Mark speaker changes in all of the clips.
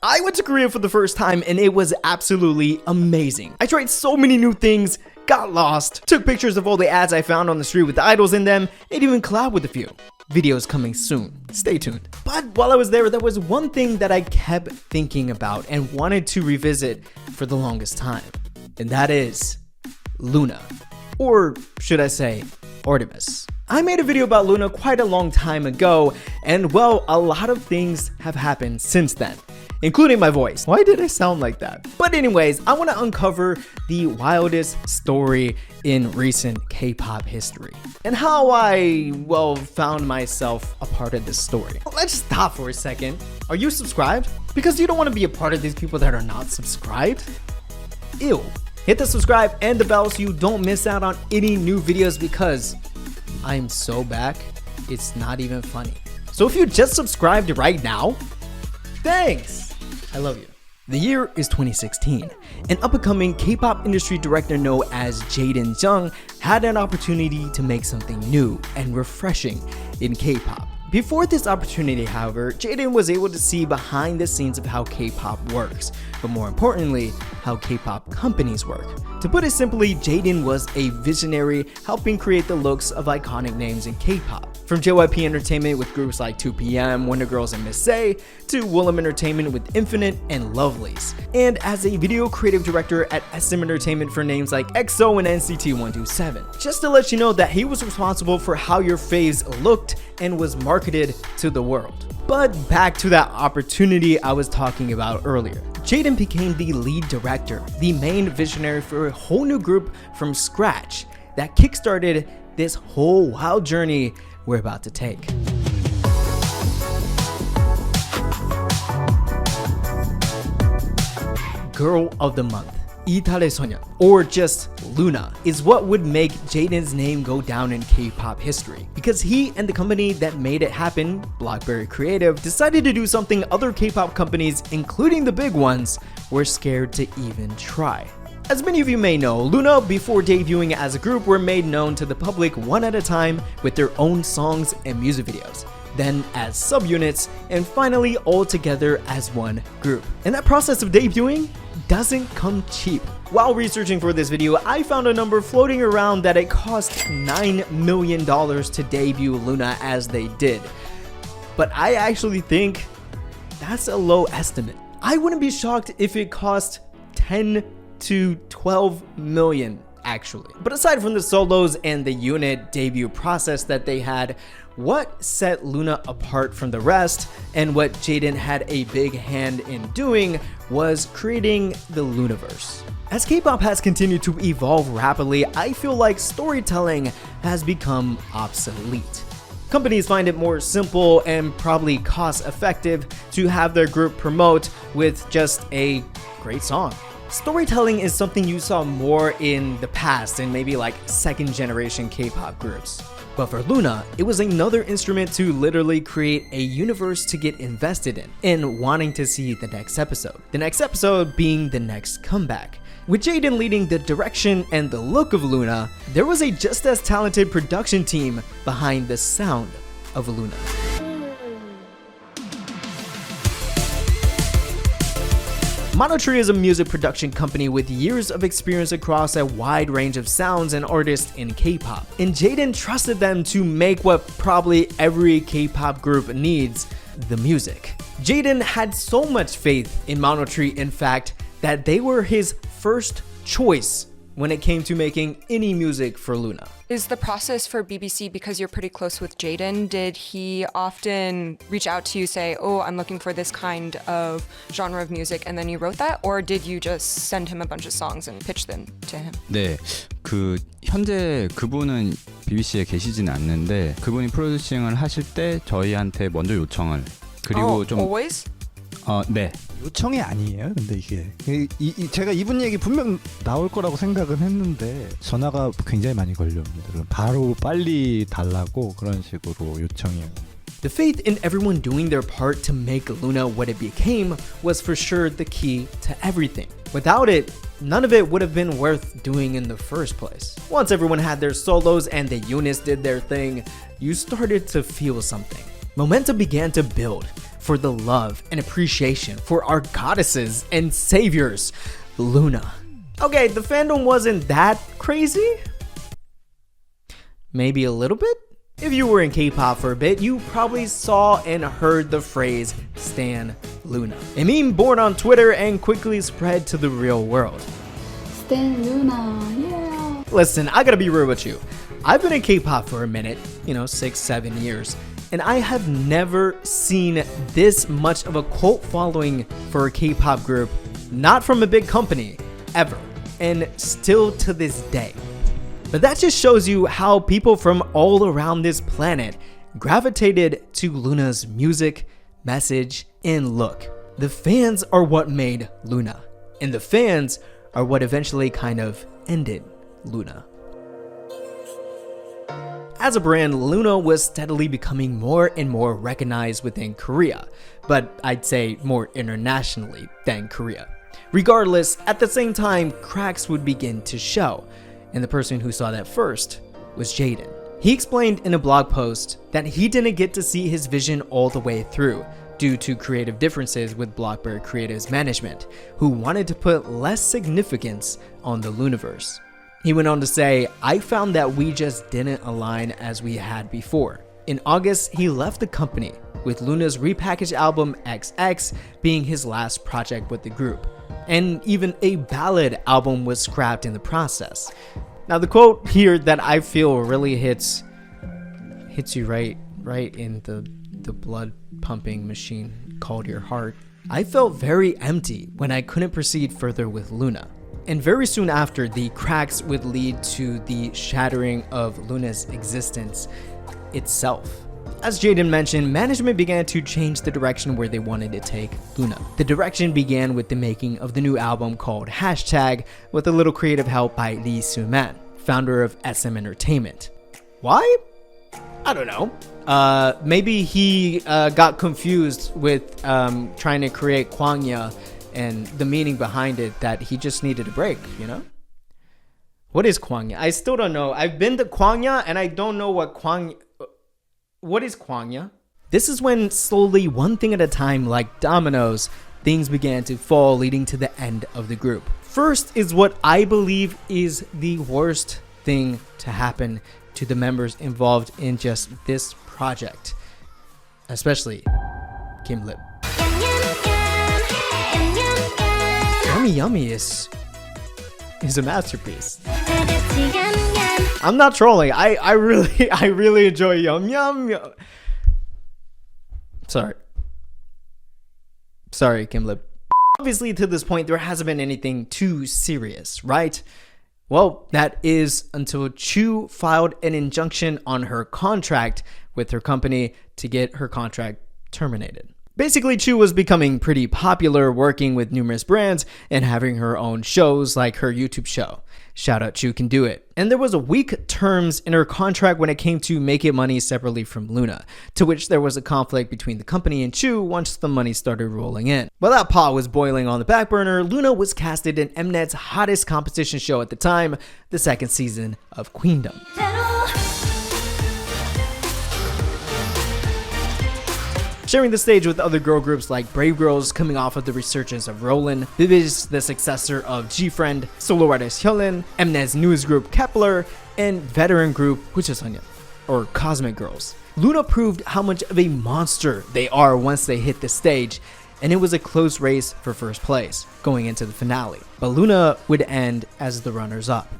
Speaker 1: I went to Korea for the first time and it was absolutely amazing. I tried so many new things, got lost, took pictures of all the ads I found on the street with the idols in them, and even collabed with a few. Videos coming soon, stay tuned. But while I was there was one thing that I kept thinking about and wanted to revisit for the longest time, and that is LOONA, or should I say ARTMS. I made a video about LOONA quite a long time ago, and well, a lot of things have happened since then, including my voice. Why did I sound like that? But anyways, I want to uncover the wildest story in recent K-pop history and how I, well, found myself a part of this story. Let's stop for a second. Are you subscribed? Because you don't want to be a part of these people that are not subscribed. Ew. Hit the subscribe and the bell so you don't miss out on any new videos, because I'm so back, it's not even funny. So if you just subscribed right now, thanks! I love you. The year is 2016. An up-and-coming K-pop industry director known as Jeong had an opportunity to make something new and refreshing in K-pop. Before this opportunity, however, Jaden was able to see behind the scenes of how K-pop works, but more importantly, how K-pop companies work. To put it simply, Jaden was a visionary, helping create the looks of iconic names in K-pop. From JYP Entertainment with groups like 2PM, Wonder Girls, and Miss A, to Willem Entertainment with Infinite and Lovelyz. And as a video creative director at SM Entertainment for names like EXO and NCT 127. Just to let you know that he was responsible for how your faves looked and was marketed to the world. But back to that opportunity I was talking about earlier. Jaden became the lead director, the main visionary for a whole new group from scratch that kickstarted this whole wild journey we're about to take. Girl of the Month, 이달의 소년, or just LOONA, is what would make Jaden's name go down in K-pop history, because he and the company that made it happen, Blockberry Creative, decided to do something other K-pop companies, including the big ones, were scared to even try. As many of you may know, LOONA, before debuting as a group, were made known to the public one at a time with their own songs and music videos, then as subunits, and finally all together as one group. And that process of debuting doesn't come cheap. While researching for this video, I found a number floating around that it cost $9 million to debut LOONA as they did. But I actually think that's a low estimate. I wouldn't be shocked if it cost 10 to 12 million actually. But aside from the solos and the unit debut process that they had, what set LOONA apart from the rest, and what Jaden had a big hand in doing, was creating the LOONAverse. As K-pop has continued to evolve rapidly, I feel like storytelling has become obsolete. Companies find it more simple and probably cost effective to have their group promote with just a great song. Storytelling is something you saw more in the past in maybe like second generation K-pop groups. But for LOONA, it was another instrument to literally create a universe to get invested in and wanting to see the next episode. The next episode being the next comeback. With Jaden leading the direction and the look of LOONA, there was a just as talented production team behind the sound of LOONA. Monotree is a music production company with years of experience across a wide range of sounds and artists in K-pop. And Jaden trusted them to make what probably every K-pop group needs, the music. Jaden had so much faith in Monotree, in fact, that they were his first choice when it came to making any music for LOONA.
Speaker 2: Is the process for BBC because you're pretty close with Jaden? Did he often reach out to you, say, oh, I'm looking for this kind of genre of music, and then you wrote that? Or did you just send him a bunch of songs and pitch them to him?
Speaker 3: 네, 현재 그분은 BBC에 계시진 않는데 그분이 프로듀싱을 하실 때 저희한테 먼저 요청을 그리고 좀
Speaker 2: always?
Speaker 3: 네.
Speaker 4: 요청이 아니에요. 근데 이게 제가 이분 얘기 분명 나올 거라고 생각은 했는데 전화가 굉장히 많이 걸려옵니다. 바로 빨리 달라고 그런 식으로 요청이에요.
Speaker 1: The faith in everyone doing their part to make LOONA what it became was for sure the key to everything. Without it, none of it would have been worth doing in the first place. Once everyone had their solos and the units did their thing, you started to feel something. Momentum began to build. for the love and appreciation for our goddesses and saviors, LOONA. Okay, the fandom wasn't that crazy. Maybe a little bit? If you were in K-pop for a bit, you probably saw and heard the phrase Stan LOONA, a meme born on Twitter and quickly spread to the real world.
Speaker 5: Stan LOONA, yeah.
Speaker 1: Listen, I gotta be real with you. I've been in K-pop for a minute, 6-7 years, and I have never seen this much of a cult following for a K-pop group, not from a big company, ever, and still to this day. But that just shows you how people from all around this planet gravitated to LOONA's music, message, and look. The fans are what made LOONA, and the fans are what eventually kind of ended LOONA. As a brand, LOONA was steadily becoming more and more recognized within Korea, but I'd say more internationally than Korea. Regardless, at the same time, cracks would begin to show, and the person who saw that first was Jaden. He explained in a blog post that he didn't get to see his vision all the way through due to creative differences with Blockberry Creative's management, who wanted to put less significance on the LOONAverse. He went on to say, "I found that we just didn't align as we had before." In August, he left the company, with LOONA's repackaged album XX being his last project with the group, and even a ballad album was scrapped in the process. Now the quote here that I feel really hits you right in the blood pumping machine called your heart. "I felt very empty when I couldn't proceed further with LOONA." And very soon after, the cracks would lead to the shattering of LOONA's existence itself. As Jaden mentioned, management began to change the direction where they wanted to take LOONA. The direction began with the making of the new album called Hashtag, with a little creative help by Lee Soo-man, founder of SM Entertainment. Why? I don't know. Maybe he got confused with trying to create Kwangya and the meaning behind it, that he just needed a break, What is Kwangya? I still don't know. I've been to Kwangya and I don't know what is Kwangya? This is when slowly, one thing at a time, like dominoes, things began to fall, leading to the end of the group. First is what I believe is the worst thing to happen to the members involved in just this project, especially Kim Lip. Yummy Yummy is a masterpiece. I'm not trolling. I really enjoy Yum Yum. Sorry, Kim Lip. Obviously, to this point, there hasn't been anything too serious, right? Well, that is until Chu filed an injunction on her contract with her company to get her contract terminated. Basically, Chu was becoming pretty popular, working with numerous brands and having her own shows like her YouTube show. Shout out Chu Can Do It. And there was a weak terms in her contract when it came to making money separately from LOONA, to which there was a conflict between the company and Chu once the money started rolling in. While that pot was boiling on the back burner, LOONA was casted in Mnet's hottest competition show at the time, the second season of Queendom. Sharing the stage with other girl groups like Brave Girls, coming off of the resurgence of Rollin', Vivid's the successor of G-Friend, solo artist Hyolyn, Mnet's newest group Kepler, and veteran group Huchesonya, or Cosmic Girls. LOONA proved how much of a monster they are once they hit the stage, and it was a close race for first place going into the finale, but LOONA would end as the runners-up.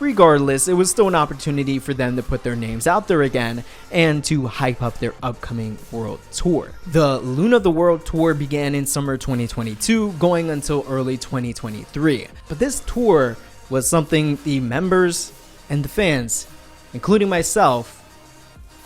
Speaker 1: Regardless, it was still an opportunity for them to put their names out there again and to hype up their upcoming world tour. The LOONA The World Tour began in summer 2022, going until early 2023. But this tour was something the members and the fans, including myself,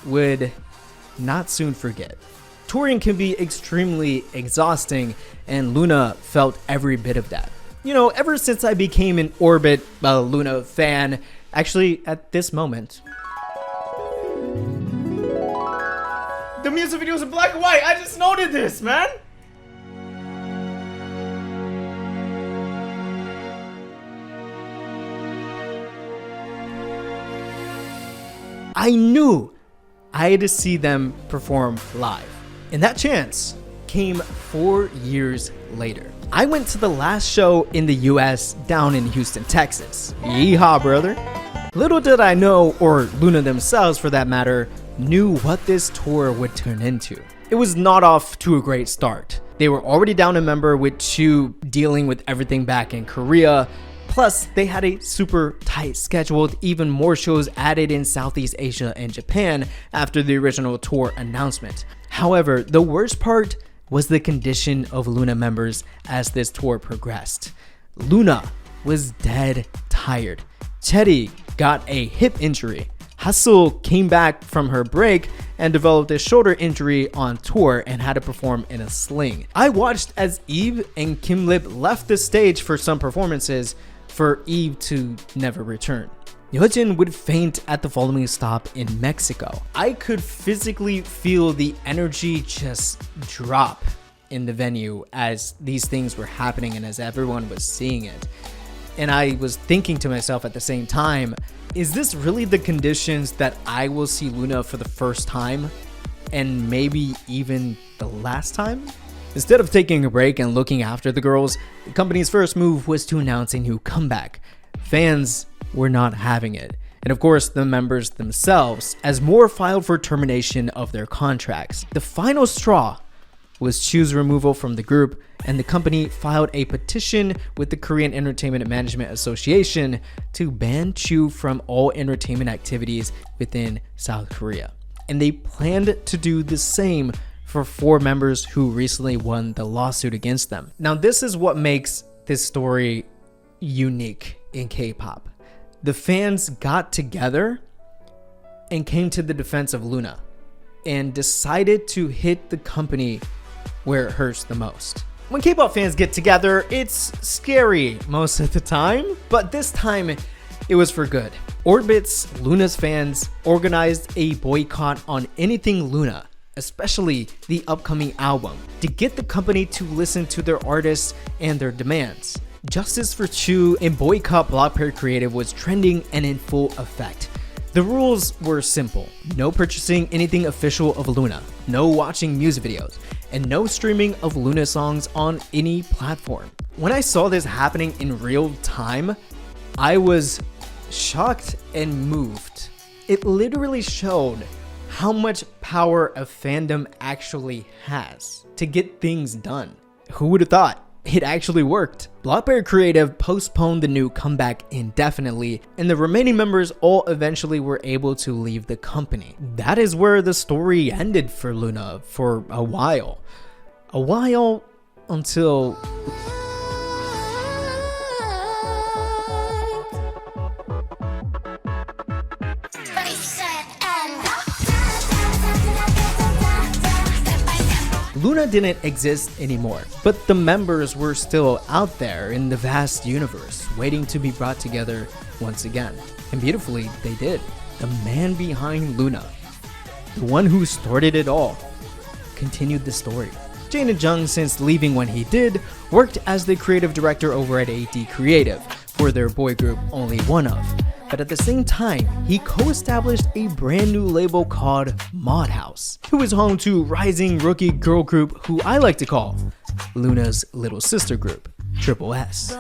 Speaker 1: would not soon forget. Touring can be extremely exhausting, and LOONA felt every bit of that. Ever since I became an Orbit LOONA fan, actually at this moment. The music videos in black and white, I just noted this, man! I knew I had to see them perform live. And that chance came 4 years later. I went to the last show in the US down in Houston, Texas. Yeehaw, brother. Little did I know, or LOONA themselves for that matter, knew what this tour would turn into. It was not off to a great start. They were already down a member with Chu dealing with everything back in Korea. Plus, they had a super tight schedule with even more shows added in Southeast Asia and Japan after the original tour announcement. However, the worst part was the condition of LOONA members as this tour progressed. LOONA was dead tired. Cheri got a hip injury. Hasul came back from her break and developed a shoulder injury on tour and had to perform in a sling. I watched as Eve and Kim Lip left the stage for some performances for Eve to never return. Yeojin would faint at the following stop in Mexico. I could physically feel the energy just drop in the venue as these things were happening and as everyone was seeing it. And I was thinking to myself at the same time, is this really the conditions that I will see LOONA for the first time? And maybe even the last time? Instead of taking a break and looking after the girls, the company's first move was to announce a new comeback. Fans were not having it. And of course, the members themselves, as more filed for termination of their contracts. The final straw was Chu's removal from the group, and the company filed a petition with the Korean Entertainment Management Association to ban Chu from all entertainment activities within South Korea. And they planned to do the same for 4 members who recently won the lawsuit against them. Now, this is what makes this story unique in K-pop. The fans got together and came to the defense of LOONA and decided to hit the company where it hurts the most. When K-pop fans get together, it's scary most of the time, but this time it was for good. Orbit's LOONA's fans organized a boycott on anything LOONA, especially the upcoming album, to get the company to listen to their artists and their demands. Justice for Chu and boycott Blockberry Creative was trending and in full effect. The rules were simple: no purchasing anything official of LOONA, no watching music videos, and no streaming of LOONA songs on any platform. When I saw this happening in real time, I was shocked and moved. It literally showed how much power a fandom actually has to get things done. Who would have thought? It actually worked. Blockberry Creative postponed the new comeback indefinitely, and the remaining members all eventually were able to leave the company. That is where the story ended for LOONA for a while. A while until LOONA didn't exist anymore, but the members were still out there in the vast universe, waiting to be brought together once again. And beautifully, they did. The man behind LOONA, the one who started it all, continued the story. Jaden and Jeong, since leaving when he did, worked as the creative director over at AD Creative for their boy group Only One Of. But at the same time, he co-established a brand new label called Modhaus, who is home to rising rookie girl group who I like to call LOONA's little sister group, Triple S.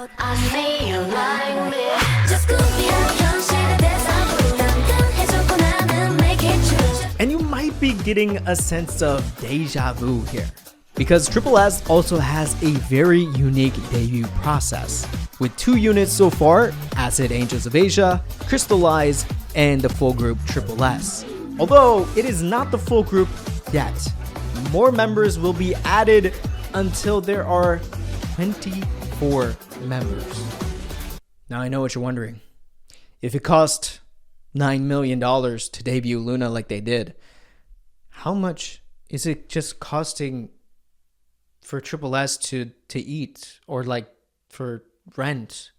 Speaker 1: And you might be getting a sense of deja vu here, because Triple S also has a very unique debut process, with 2 units so far: Acid Angels of Asia, Crystallize, and the full group Triple S. Although it is not the full group yet, more members will be added until there are 24 members. Now I know what you're wondering. If it cost $9 million to debut LOONA like they did, how much is it just costing for Triple S to eat, or like for rent?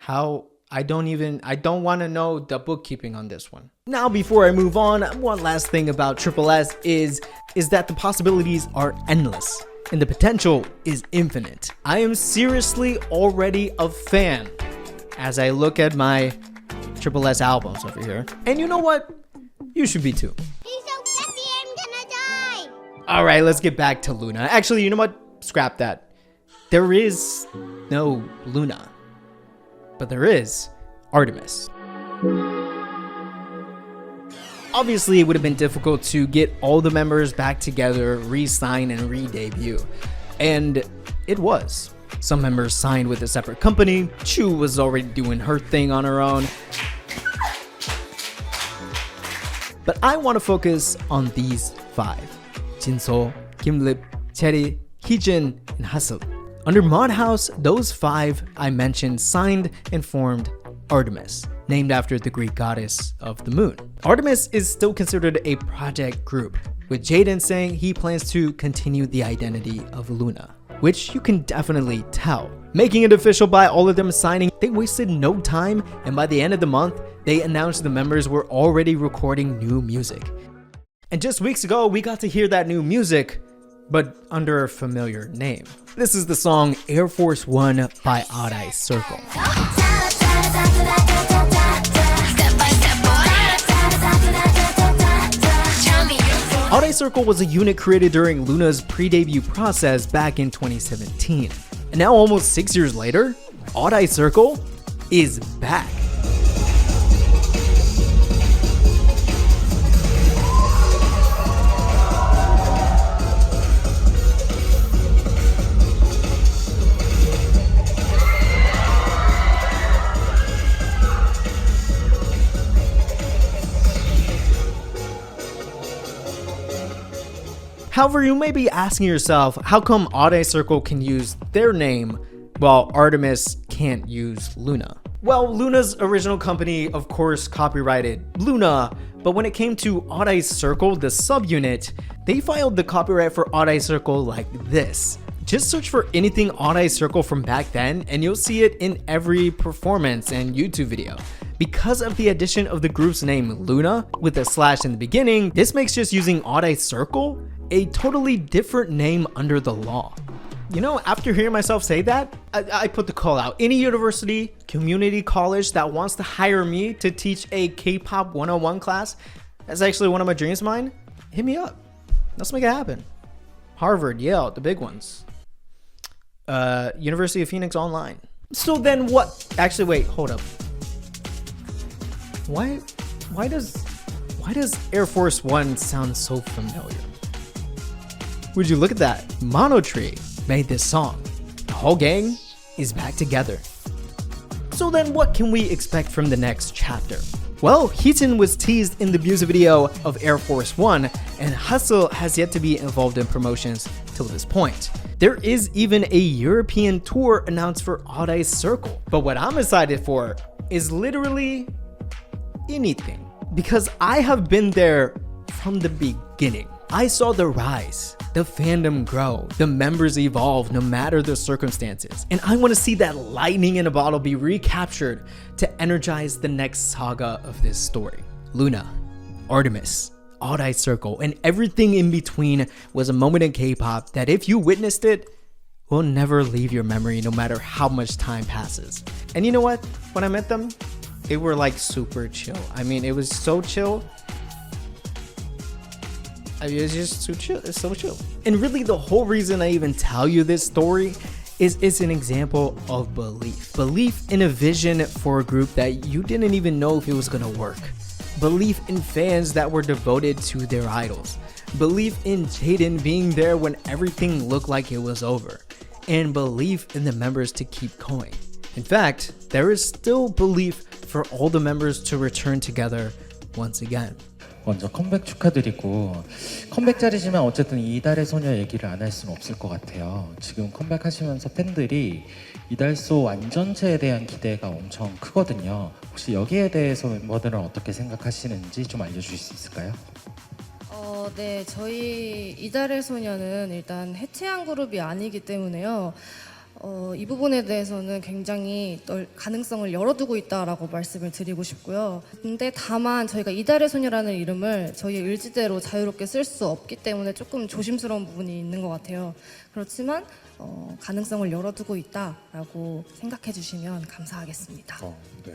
Speaker 1: I don't want to know the bookkeeping on this one. Now, before I move on, one last thing about Triple S is that the possibilities are endless and the potential is infinite. I am seriously already a fan as I look at my Triple S albums over here. And you know what? You should be too.
Speaker 6: He's so happy I'm gonna die.
Speaker 1: All right, let's get back to Loona. Actually, you know what? Scrap that. There is no Loona, but there is ARTMS. Obviously, it would have been difficult to get all the members back together, re-sign, and re-debut. And it was. Some members signed with a separate company. Chu was already doing her thing on her own. But I want to focus on these 5. Jinso, Kimlip, Cherry, Heejin, and Hassel. Under modhaus, those 5 I mentioned signed and formed ARTMS, named after the Greek goddess of the moon. ARTMS is still considered a project group, with Jaden saying he plans to continue the identity of Loona, which you can definitely tell. Making it official by all of them signing, they wasted no time, and by the end of the month, they announced the members were already recording new music. And just weeks ago, we got to hear that new music, but under a familiar name. This is the song Air Force One by Odd Eye Circle. Odd Eye Circle was a unit created during LOONA's pre-debut process back in 2017. And now almost 6 years later, Odd Eye Circle is back. However, you may be asking yourself, how come Odd Eye Circle can use their name while ARTMS can't use Loona? Well, Loona's original company, of course, copyrighted Loona, but when it came to Odd Eye Circle, the subunit, they filed the copyright for Odd Eye Circle like this. Just search for anything Odd Eye Circle from back then, and you'll see it in every performance and YouTube video. Because of the addition of the group's name Loona with a slash in the beginning, this makes just using Odd Eye Circle a totally different name under the law. You know, after hearing myself say that, I put the call out. Any university, community college that wants to hire me to teach a K-pop 101 class, that's actually one of my dreams of mine, hit me up. Let's make it happen. Harvard, Yale, the big ones. University of Phoenix Online. So then what? Actually, wait, hold up. Why does Air Force One sound so familiar? Would you look at that? Monotree made this song. The whole gang is back together. So then what can we expect from the next chapter? Well, Heejin was teased in the music video of Air Force One, and Hustle has yet to be involved in promotions till this point. There is even a European tour announced for Odd Eye Circle. But what I'm excited for is literally anything, because I have been there from the beginning. I saw the rise, the fandom grow, the members evolve no matter the circumstances. And I want to see that lightning in a bottle be recaptured to energize the next saga of this story. Loona, ARTMS, Odd Eye Circle, and everything in between was a moment in K-pop that if you witnessed it, will never leave your memory no matter how much time passes. And you know what? When I met them, they were like super chill. I mean, it was so chill. I mean, it's just so chill. It's so chill. And really, the whole reason I even tell you this story is it's an example of belief. Belief in a vision for a group that you didn't even know if it was gonna work. Belief in fans that were devoted to their idols. Belief in Jaden being there when everything looked like it was over. And belief in the members to keep going. In fact, there is still belief for all the members to return together once again.
Speaker 6: 먼저 컴백 축하드리고, 컴백 자리지만 어쨌든 이달의 소녀 얘기를 안 할 수는 없을 것 같아요. 지금 컴백하시면서 팬들이 이달소 완전체에 대한 기대가 엄청 크거든요. 혹시 여기에 대해서 멤버들은 어떻게 생각하시는지 좀 알려주실 수 있을까요?
Speaker 7: 네, 저희 이달의 소녀는 일단 해체한 그룹이 아니기 때문에요. 이 부분에 대해서는 굉장히 가능성을 열어두고 있다라고 말씀을 드리고 싶고요. 근데 다만 저희가 이달의 소녀라는 이름을 저희의 의지대로 자유롭게 쓸 수 없기 때문에 조금 조심스러운 부분이 있는 것 같아요. 그렇지만 가능성을 열어두고 있다라고 생각해 주시면 감사하겠습니다.
Speaker 6: 네.